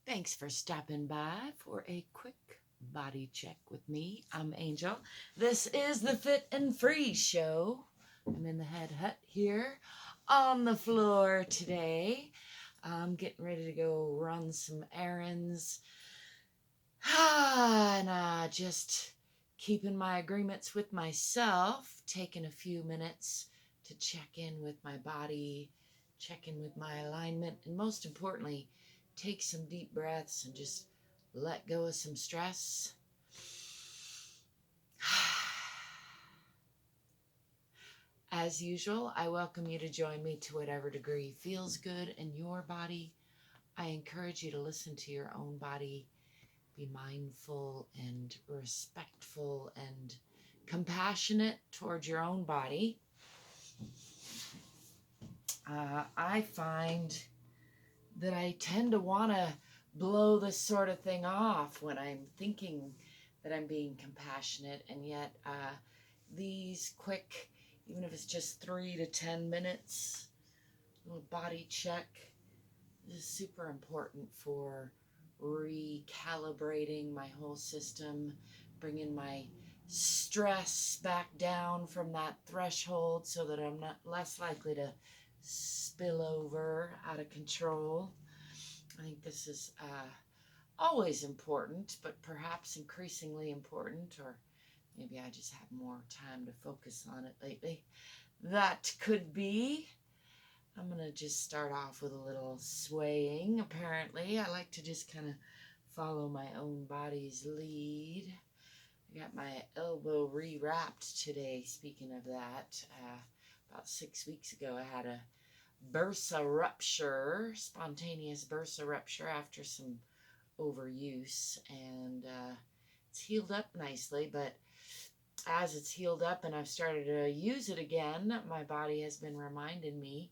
Thanks for stopping by for a quick body check with me. I'm Angel. This is the Fit and Free Show. I'm in the head hut here on the floor today. I'm getting ready to go run some errands. And just keeping my agreements with myself, taking a few minutes to check in with my body, check in with my alignment, and most importantly, take some deep breaths and just let go of some stress. As usual, I welcome you to join me to whatever degree feels good in your body. I encourage you to listen to your own body, be mindful and respectful and compassionate towards your own body. I find that I tend to want to blow this sort of thing off when I'm thinking that I'm being compassionate, and yet these quick, even if it's just 3 to 10 minutes, little body check is super important for recalibrating my whole system, bringing my stress back down from that threshold so that I'm not less likely to spill over out of control. I think this is always important, but perhaps increasingly important, or maybe I just have more time to focus on it lately. That could be. I'm going to just start off with a little swaying, apparently. I like to just kind of follow my own body's lead. I got my elbow re-wrapped today, speaking of that. About 6 weeks ago, I had a bursa rupture, spontaneous bursa rupture after some overuse, and it's healed up nicely, but as it's healed up and I've started to use it again, my body has been reminding me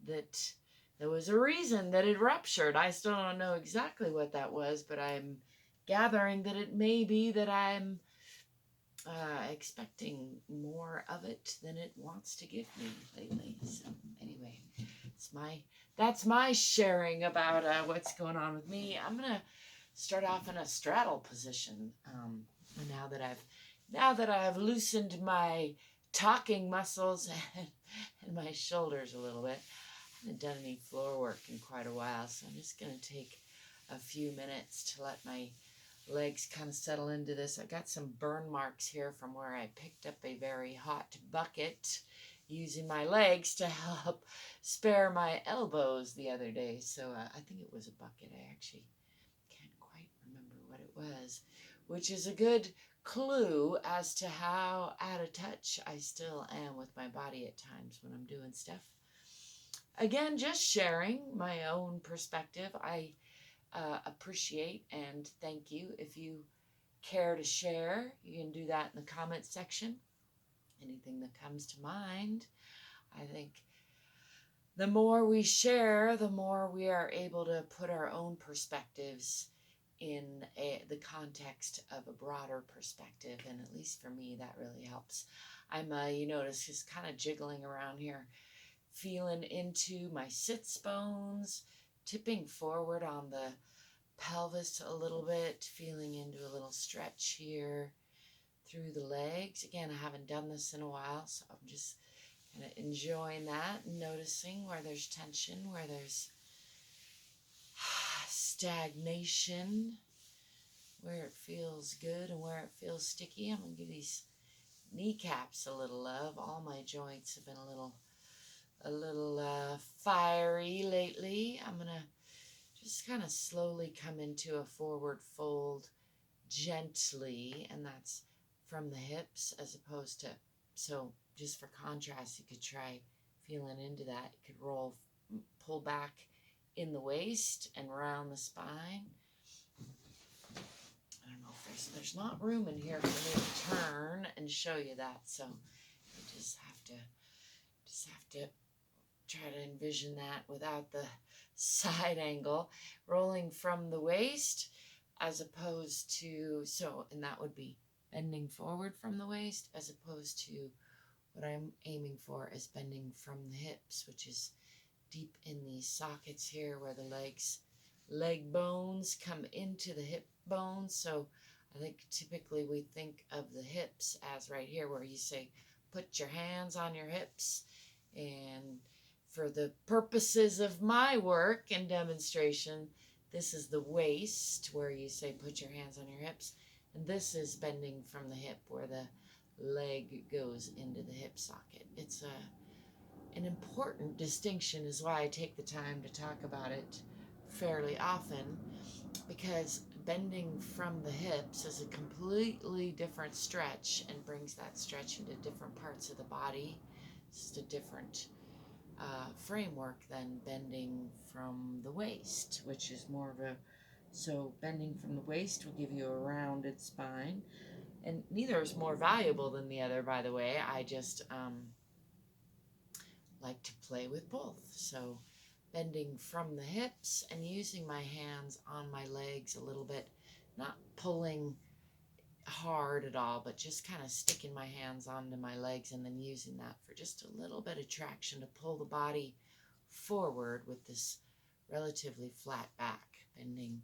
that there was a reason that it ruptured. I still don't know exactly what that was, but I'm gathering that it may be that I'm expecting more of it than it wants to give me lately. So anyway, that's my sharing about what's going on with me. I'm gonna start off in a straddle position now that I've loosened my talking muscles and my shoulders a little bit. I haven't done any floor work in quite a while, so I'm just going to take a few minutes to let my legs kind of settle into this. I got some burn marks here from where I picked up a very hot bucket using my legs to help spare my elbows the other day. So I think it was a bucket. I actually can't quite remember what it was, which is a good clue as to how out of touch I still am with my body at times when I'm doing stuff. Again, just sharing my own perspective. I appreciate and thank you. If you care to share, you can do that in the comments section. Anything that comes to mind. I think the more we share, the more we are able to put our own perspectives in the context of a broader perspective. And at least for me, that really helps. I'm, you notice, just kind of jiggling around here, feeling into my sits bones, tipping forward on the pelvis a little bit, feeling into a little stretch here through the legs. Again, I haven't done this in a while, so I'm just kind of enjoying that, noticing where there's tension, where there's stagnation, where it feels good and where it feels sticky. I'm going to give these kneecaps a little love. All my joints have been a little fiery lately. I'm going to just kind of slowly come into a forward fold gently, and that's from the hips as opposed to, so just for contrast, you could try feeling into that. You could pull back in the waist and round the spine. I don't know if there's not room in here for me to turn and show you that, so you just have to try to envision that without the side angle, rolling from the waist as opposed to, so, and that would be bending forward from the waist, as opposed to what I'm aiming for is bending from the hips, which is deep in these sockets here where the legs leg bones come into the hip bones. So I think typically we think of the hips as right here where you say, put your hands on your hips. And for the purposes of my work and demonstration, this is the waist where you say, put your hands on your hips. And this is bending from the hip where the leg goes into the hip socket. It's an important distinction, is why I take the time to talk about it fairly often, because bending from the hips is a completely different stretch and brings that stretch into different parts of the body. It's just a different framework than bending from the waist, which is more of a, so bending from the waist will give you a rounded spine, and neither is more valuable than the other, by the way. I just like to play with both. So bending from the hips and using my hands on my legs a little bit, not pulling hard at all, but just kind of sticking my hands onto my legs and then using that for just a little bit of traction to pull the body forward with this relatively flat back, bending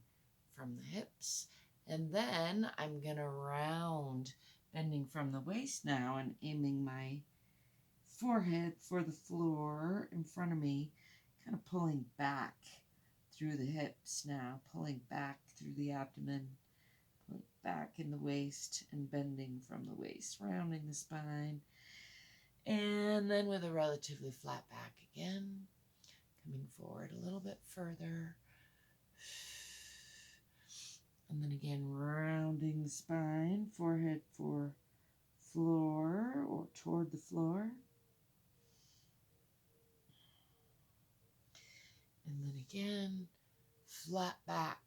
from the hips. And then I'm going to round, bending from the waist now and aiming my forehead for the floor in front of me, kind of pulling back through the hips now, pulling back through the abdomen, pulling back in the waist and bending from the waist, rounding the spine. And then with a relatively flat back again, coming forward a little bit further. And then again, rounding the spine, forehead for floor or toward the floor. And then again, flat back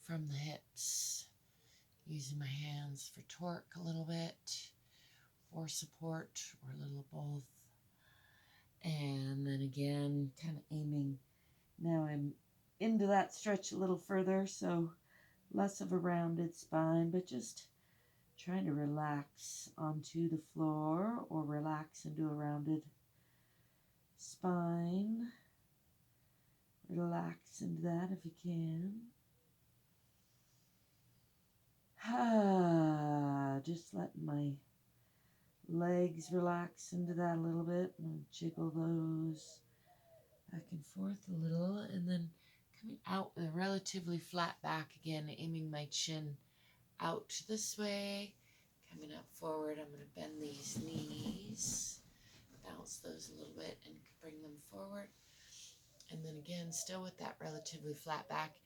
from the hips, using my hands for torque a little bit, or support, or a little of both. And then again, kind of aiming. Now I'm into that stretch a little further, so less of a rounded spine, but just trying to relax onto the floor or relax into a rounded spine. Relax into that if you can. Just letting my legs relax into that a little bit and jiggle those back and forth a little, and then coming out with a relatively flat back again, aiming my chin out this way, coming up forward. I'm going to bend these knees, bounce those a little bit and bring them forward. And then again, still with that relatively flat back,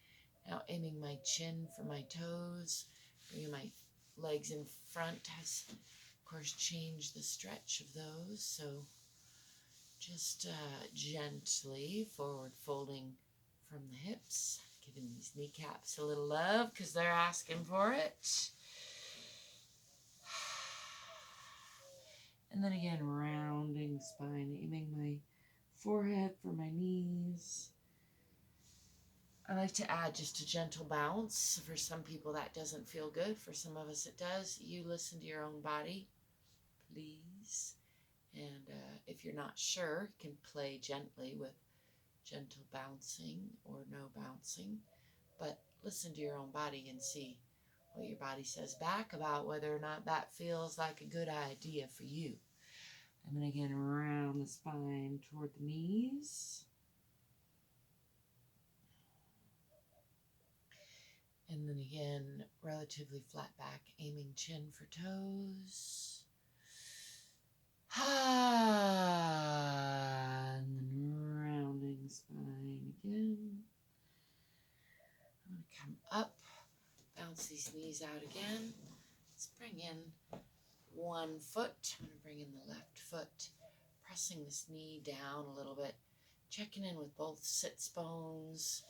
now aiming my chin for my toes, bringing my legs in front has, of course, changed the stretch of those. So just gently forward folding from the hips, giving these kneecaps a little love because they're asking for it. And then again, rounding spine, aiming my forehead for my knees. I like to add just a gentle bounce. For some people that doesn't feel good. For some of us it does. You listen to your own body, please. And if you're not sure, you can play gently with gentle bouncing or no bouncing. But listen to your own body and see what your body says back about whether or not that feels like a good idea for you. And then again, around the spine toward the knees. And then again, relatively flat back, aiming chin for toes. And then rounding the spine again. I'm going to come up, bounce these knees out again. Let's bring in one foot. I'm going to bring in the left foot, pressing this knee down a little bit, checking in with both sits bones,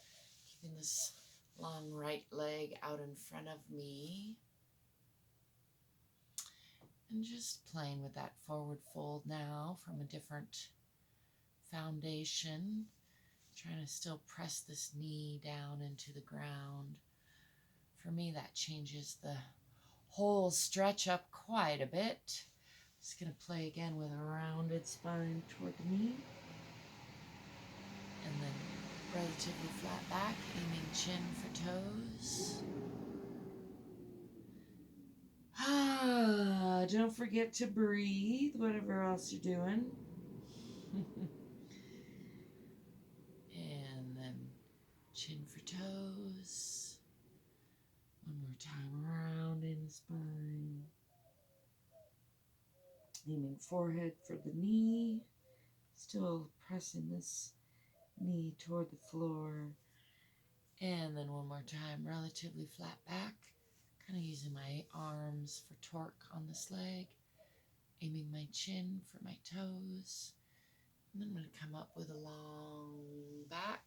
keeping this long right leg out in front of me. And just playing with that forward fold now from a different foundation. Trying to still press this knee down into the ground. For me, that changes the whole stretch up quite a bit. Just going to play again with a rounded spine toward the knee. And then relatively flat back, aiming chin for toes. Don't forget to breathe, whatever else you're doing. And then chin for toes. One more time around in the spine. Aiming forehead for the knee. Still pressing this knee toward the floor. And then one more time, relatively flat back. Kind of using my arms for torque on this leg. Aiming my chin for my toes. And then I'm going to come up with a long back.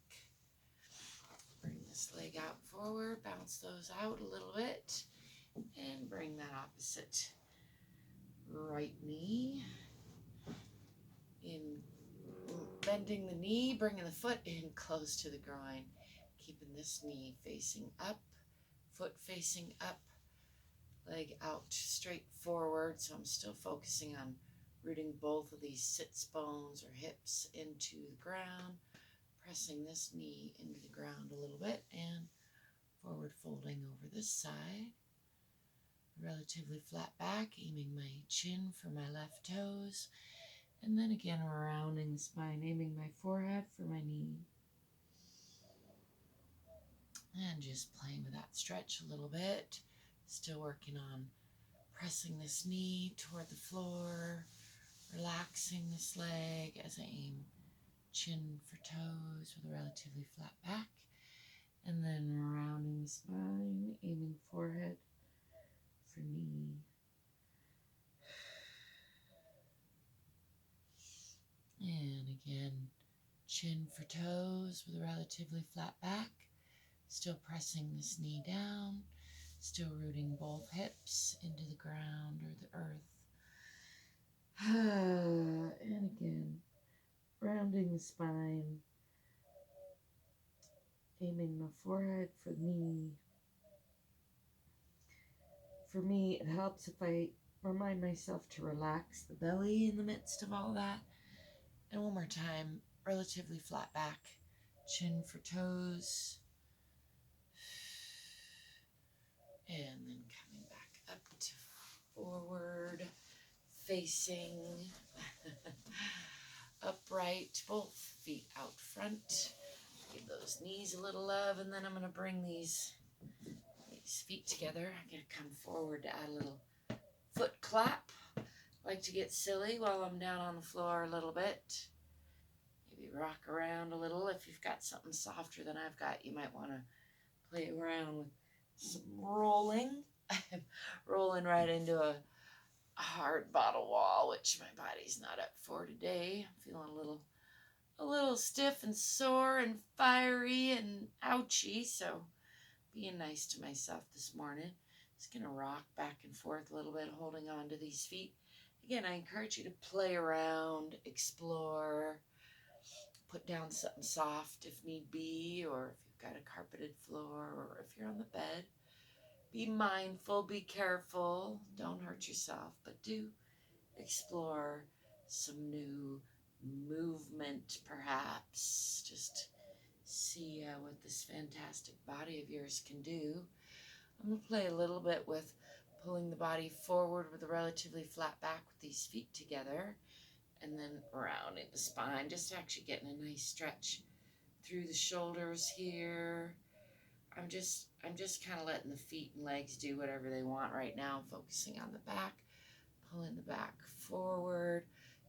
Bring this leg out forward, bounce those out a little bit, and bring that opposite right knee in, bending the knee, bringing the foot in close to the groin, keeping this knee facing up, foot facing up, leg out straight forward. So I'm still focusing on rooting both of these sits bones or hips into the ground, pressing this knee into the ground a little bit, and forward folding over this side. Relatively flat back, aiming my chin for my left toes, and then again rounding the spine, aiming my forehead for my knee. And just playing with that stretch a little bit. Still working on pressing this knee toward the floor, relaxing this leg as I aim chin for toes with a relatively flat back. And then rounding the spine, aiming forehead for knee. And again, chin for toes with a relatively flat back. Still pressing this knee down. Still rooting both hips into the ground or the earth. And again, rounding the spine. Aiming my forehead for knee. For me, it helps if I remind myself to relax the belly in the midst of all that. And one more time, relatively flat back, chin for toes. And then coming back up to forward, facing, upright, both feet out front. Give those knees a little love, and then I'm going to bring these feet together. I'm going to come forward to add a little foot clap. I like to get silly while I'm down on the floor a little bit. Maybe rock around a little. If you've got something softer than I've got, you might want to play around with some rolling. I'm rolling right into a hard bottle wall, which my body's not up for today. I'm feeling a little stiff and sore and fiery and ouchy, so being nice to myself this morning. Just gonna rock back and forth a little bit, holding on to these feet. Again, I encourage you to play around, explore, put down something soft if need be, or if you've got a carpeted floor, or if you're on the bed. Be mindful, be careful, don't hurt yourself, but do explore some new movement, perhaps. Just see what this fantastic body of yours can do. I'm going to play a little bit with pulling the body forward with a relatively flat back with these feet together, and then rounding the spine, just actually getting a nice stretch through the shoulders here. I'm just kind of letting the feet and legs do whatever they want right now. I'm focusing on the back, pulling the back forward,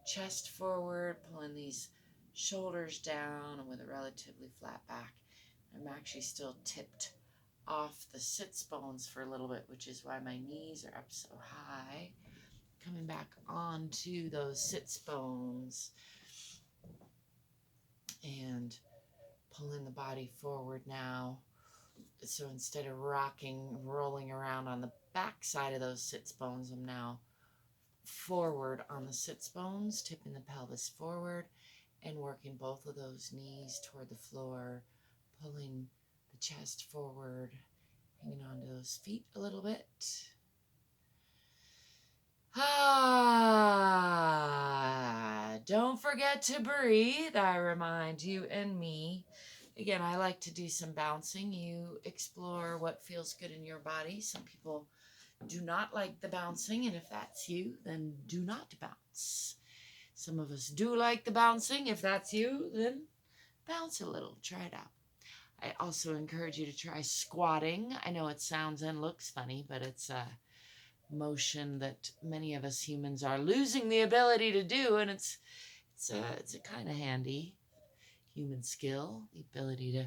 chest forward, pulling these shoulders down, and with a relatively flat back. I'm actually still tipped off the sits bones for a little bit, which is why my knees are up so high. Coming back onto those sits bones and pulling the body forward now. So instead of rolling around on the back side of those sits bones, I'm now forward on the sits bones, tipping the pelvis forward and working both of those knees toward the floor, pulling the chest forward, hanging on to those feet a little bit. Don't forget to breathe, I remind you and me. Again, I like to do some bouncing. You explore what feels good in your body. Some people do not like the bouncing, and if that's you, then do not bounce. Some of us do like the bouncing. If that's you, then bounce a little. Try it out. I also encourage you to try squatting. I know it sounds and looks funny, but it's a motion that many of us humans are losing the ability to do, and it's a kind of handy human skill, the ability to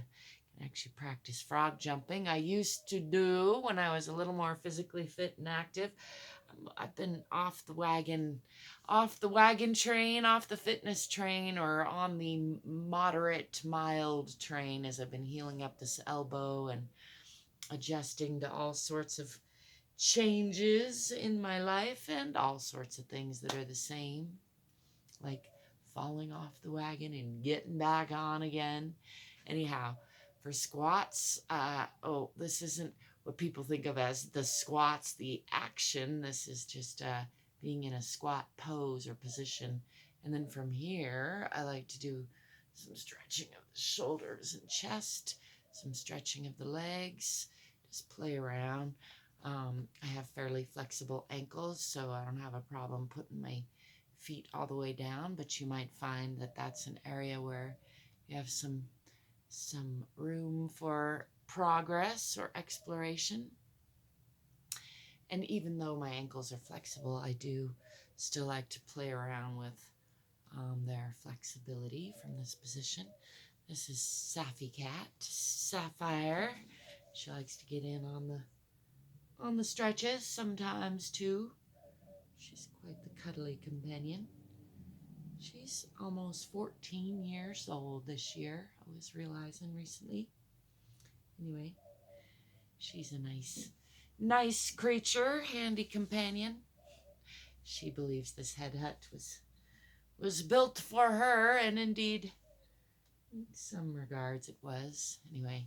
actually practice frog jumping. I used to do when I was a little more physically fit and active. I've been off the wagon train, off the fitness train, or on the moderate, mild train as I've been healing up this elbow and adjusting to all sorts of changes in my life and all sorts of things that are the same, like falling off the wagon and getting back on again. Anyhow, for squats, this isn't what people think of as the squats, the action. This is just being in a squat pose or position. And then from here, I like to do some stretching of the shoulders and chest, some stretching of the legs, just play around. I have fairly flexible ankles, so I don't have a problem putting my feet all the way down, but you might find that that's an area where you have some room for progress or exploration. And even though my ankles are flexible, I do still like to play around with their flexibility from this position. This is Safi Cat, Sapphire. She likes to get in on the stretches sometimes too. She's quite the cuddly companion. She's almost 14 years old this year, I was realizing recently. Anyway, she's a nice creature, handy companion. She believes this head hut was built for her, and indeed, in some regards it was. Anyway,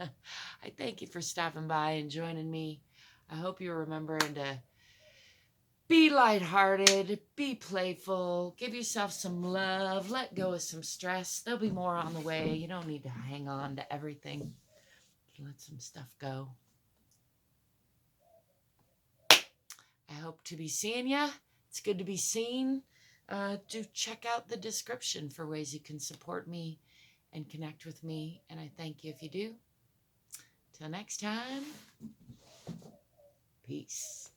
I thank you for stopping by and joining me. I hope you're remembering to be lighthearted, be playful, give yourself some love, let go of some stress. There'll be more on the way. You don't need to hang on to everything. Let some stuff go. I hope to be seeing you. It's good to be seen. Do check out the description for ways you can support me and connect with me, and I thank you if you do. Till next time, peace.